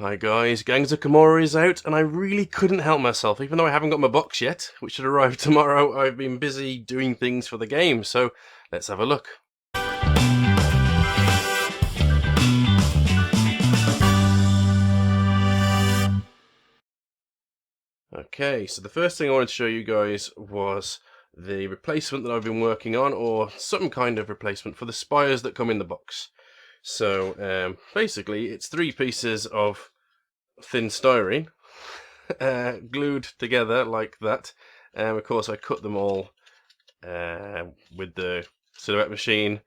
Hi guys, Gangs of Commorragh is out, and I really couldn't help myself. Even though I haven't got my box yet, which should arrive tomorrow, I've been busy doing things for the game, so let's have a look. Okay, so the first thing I wanted to show you guys was the replacement that I've been working on, or some kind of replacement for the spires that come in the box. So basically, it's 3 pieces of thin styrene glued together like that. Of course, I cut them all with the silhouette machine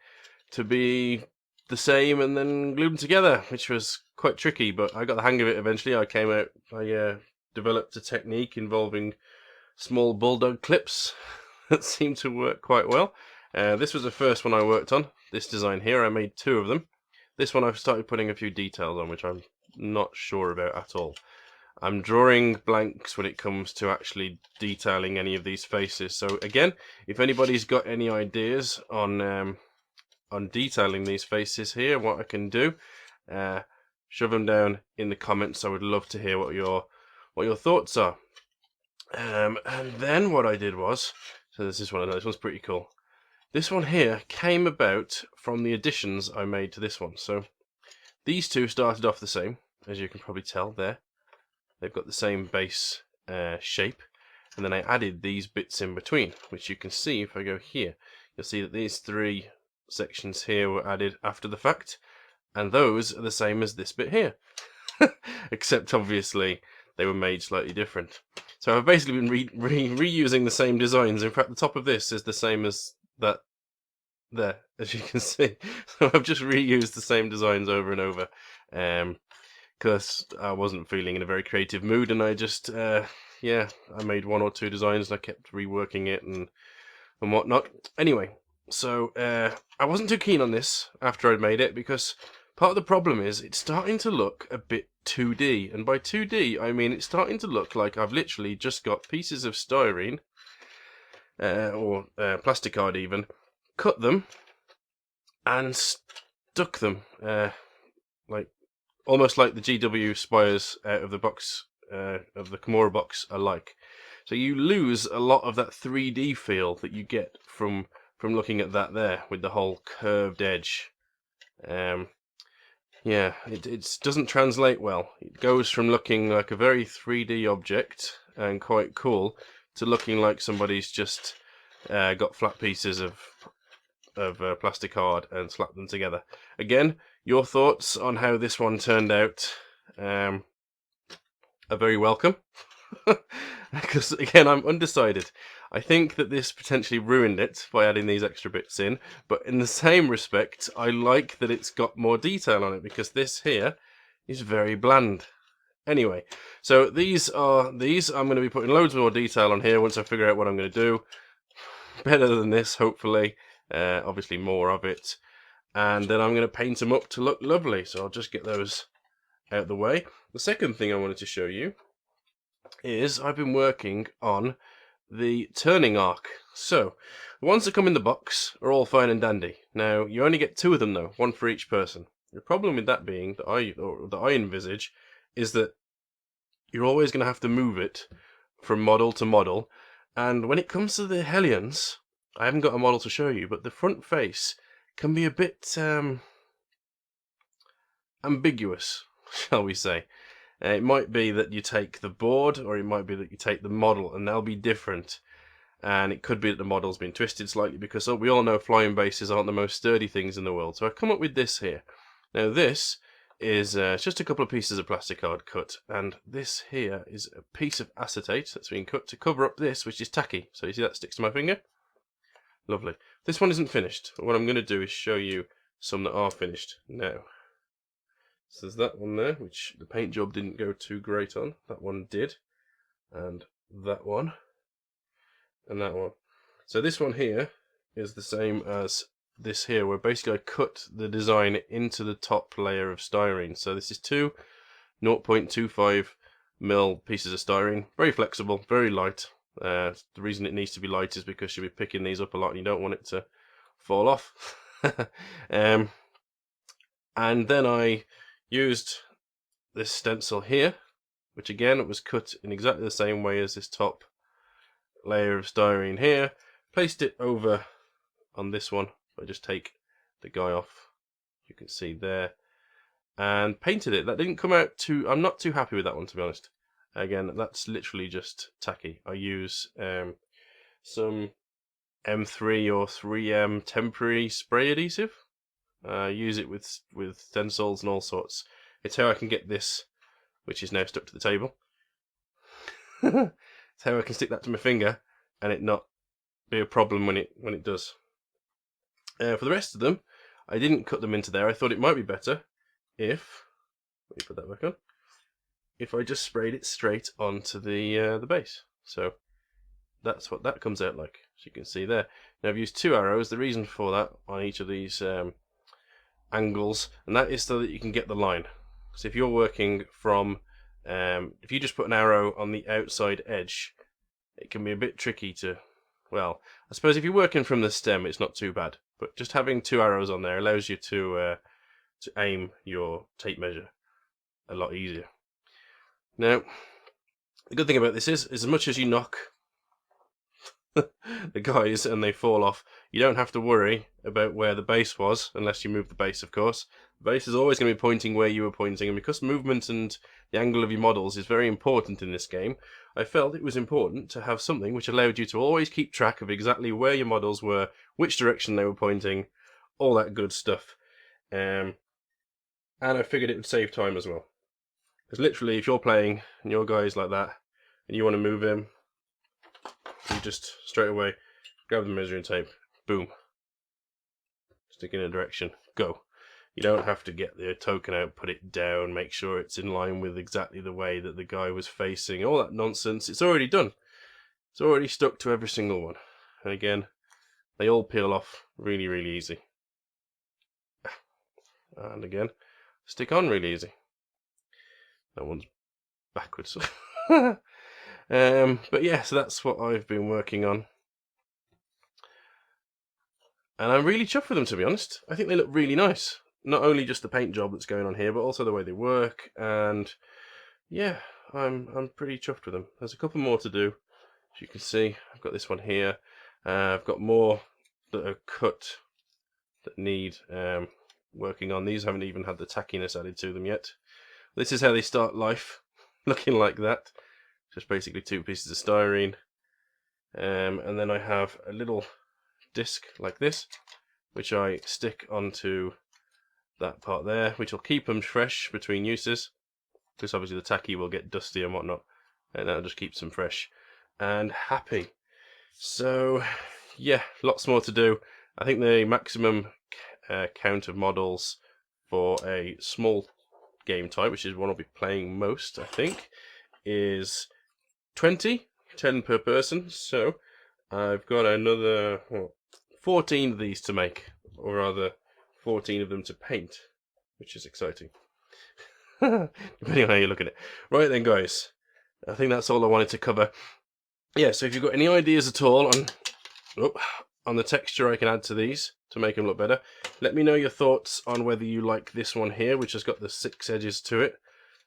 to be the same, and then glued them together, which was quite tricky, but I got the hang of it eventually. I developed a technique involving small bulldog clips that seemed to work quite well. This was the first one I worked on, this design here. I made 2 of them. This one I've started putting a few details on, which I'm not sure about at all. I'm drawing blanks when it comes to actually detailing any of these faces. So again, if anybody's got any ideas on detailing these faces here, what I can do, shove them down in the comments. I would love to hear what your thoughts are. And then what I did was, so this one's pretty cool. This one here came about from the additions I made to this one. So these 2 started off the same, as you can probably tell there. They've got the same base shape, and then I added these bits in between, which you can see if I go here. You'll see that these 3 sections here were added after the fact, and those are the same as this bit here. Except obviously they were made slightly different. So I've basically been reusing the same designs. In fact, the top of this is the same as that there, as you can see. So I've just reused the same designs over and over. Because I wasn't feeling in a very creative mood, and I just, I made 1 or 2 designs, and I kept reworking it and whatnot. Anyway, so I wasn't too keen on this after I'd made it, because part of the problem is it's starting to look a bit 2D, and by 2D I mean it's starting to look like I've literally just got pieces of styrene, or plastic card even, cut them and stuck them, almost like the GW Spires out of the box, of the Commorragh box are like. So you lose a lot of that 3D feel that you get from looking at that there, with the whole curved edge. It doesn't translate well. It goes from looking like a very 3D object and quite cool to looking like somebody's just got flat pieces of plastic card and slapped them together. Again, your thoughts on how this one turned out are very welcome. Because again, I'm undecided. I think that this potentially ruined it by adding these extra bits in, but in the same respect, I like that it's got more detail on it, because this here is very bland. Anyway, so these I'm going to be putting loads more detail on here once I figure out what I'm going to do. Better than this, hopefully. Obviously more of it. And then I'm going to paint them up to look lovely. So I'll just get those out of the way. The second thing I wanted to show you is I've been working on the turning arc. So the ones that come in the box are all fine and dandy. Now you only get 2 of them though, 1 for each person. The problem with that being that I envisage is that you're always going to have to move it from model to model. And when it comes to the Hellions, I haven't got a model to show you, but the front face can be a bit ambiguous, shall we say. It might be that you take the board, or it might be that you take the model, and they'll be different. And it could be that the model's been twisted slightly, because we all know flying bases aren't the most sturdy things in the world. So I've come up with this here. Now this is just a couple of pieces of plastic card cut, and this here is a piece of acetate that's been cut to cover up this, which is tacky. So you see that sticks to my finger? Lovely. This one isn't finished, but what I'm going to do is show you some that are finished now. So there's that one there, which the paint job didn't go too great on. That one did. And that one. And that one. So this one here is the same as this here, where basically I cut the design into the top layer of styrene. So this is 2 0.25mm pieces of styrene. Very flexible, very light. The reason it needs to be light is because you'll be picking these up a lot and you don't want it to fall off. And then I used this stencil here, which again was cut in exactly the same way as this top layer of styrene here. Placed it over on this one. I just take the guy off, you can see there, and painted it. That didn't come out too, I'm not too happy with that one, to be honest. Again, that's literally just tacky. I use some M3 or 3M temporary spray adhesive. Use it with stencils and all sorts. It's how I can get this, which is now stuck to the table. It's how I can stick that to my finger and it not be a problem when it does. For the rest of them, I didn't cut them into there. I thought it might be better if, let me put that back on, if I just sprayed it straight onto the base. So that's what that comes out like, as you can see there. Now I've used 2 arrows. The reason for that on each of these angles, and that is so that you can get the line. So if you're working from, if you just put an arrow on the outside edge, it can be a bit tricky to, well, I suppose if you're working from the stem, it's not too bad. But just having 2 arrows on there allows you to aim your tape measure a lot easier. Now, the good thing about this is as much as you knock the guys and they fall off, you don't have to worry about where the base was, unless you move the base, of course. The base is always going to be pointing where you were pointing, and because movement and the angle of your models is very important in this game, I felt it was important to have something which allowed you to always keep track of exactly where your models were, which direction they were pointing, all that good stuff. And I figured it would save time as well. Because literally, if you're playing and your guy's like that, and you want to move him, you just straight away grab the measuring tape, boom, stick in a direction, go. You don't have to get the token out, put it down, make sure it's in line with exactly the way that the guy was facing, all that nonsense. It's already done. It's already stuck to every single one. And again, they all peel off really, really easy. And again, stick on really easy. That one's backwards. But yeah, so that's what I've been working on. And I'm really chuffed with them, to be honest. I think they look really nice. Not only just the paint job that's going on here, but also the way they work. And yeah, I'm pretty chuffed with them. There's a couple more to do. As you can see, I've got this one here. I've got more that are cut that need working on. These haven't even had the tackiness added to them yet. This is how they start life, looking like that. Just basically 2 pieces of styrene. And then I have a little disc like this, which I stick onto that part there, which will keep them fresh between uses, because obviously the tacky will get dusty and whatnot, and that just keeps them fresh and happy. So yeah, lots more to do. I think the maximum count of models for a small game type, which is one I'll be playing most, I think, is 20, 10 per person. So I've got another 14 of these to make, or rather 14 of them to paint, which is exciting. Depending on how you look at it. Right then, guys, I think that's all I wanted to cover. Yeah, so if you've got any ideas at all on the texture I can add to these to make them look better, let me know your thoughts on whether you like this one here, which has got the 6 edges to it,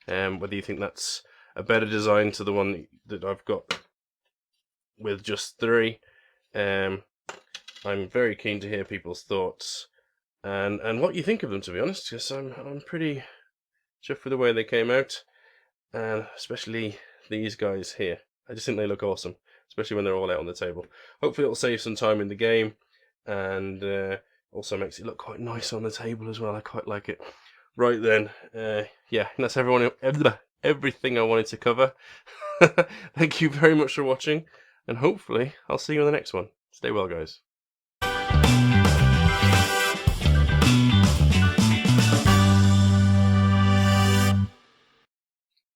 whether you think that's a better design to the one that I've got with just 3. I'm very keen to hear people's thoughts and what you think of them, to be honest, because I'm pretty chuffed with the way they came out, and especially these guys here. I just think they look awesome, especially when they're all out on the table. Hopefully it'll save some time in the game, and also makes it look quite nice on the table as well. I quite like it. Right then, yeah, that's everything I wanted to cover. Thank you very much for watching, and hopefully I'll see you in the next one. Stay well, guys.